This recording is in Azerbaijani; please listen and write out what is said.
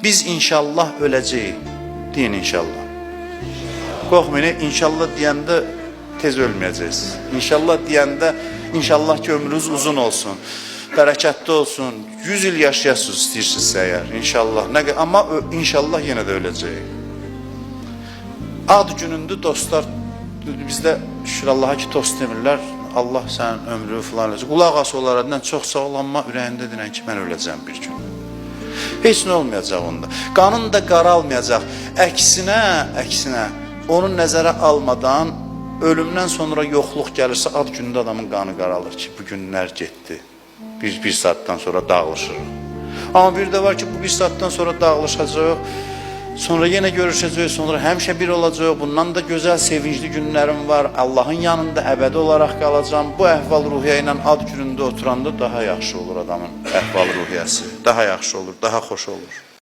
Biz inşallah öləcəyik. Deyin inşallah. Qorxmayın, inşallah deyəndə tez ölməyəcəksiniz. İnşallah deyəndə inşallah ki ömrünüz uzun olsun, bərəkətli olsun, 100 il yaşayasınız istəyirsinizsə əgər, inşallah. Amma inşallah yenə də öləcəyik. Ad günündür dostlar, bizdə şükür Allaha ki tost demirlər. Allah sənin ömrü filan öləcək. Qulaq as onlardan çox sağlanma, ürəyində deyən ki mən öləcəm bir gün. Heç nə olmayacaq onda. Qanın da qaralmayacaq. Əksinə onu nəzərə almadan ölümdən sonra yoxluq gəlirsə ad günündə adamın qanı qaralır ki bu günlər getdi. Bir saatdan sonra dağılışırıq. Amma bir də var ki bu bir saatdan sonra dağılışacaq. Sonra yenə görüşəcəyik, sonra həmişə bir olacaq. Bundan da gözəl, sevincli günlərim var. Allahın yanında əbədi olaraq qalacağım. Bu əhval-ruhiyyə ilə ad günündə oturanda daha yaxşı olur adamın əhval-ruhiyyəsi. Daha yaxşı olur, daha xoş olur.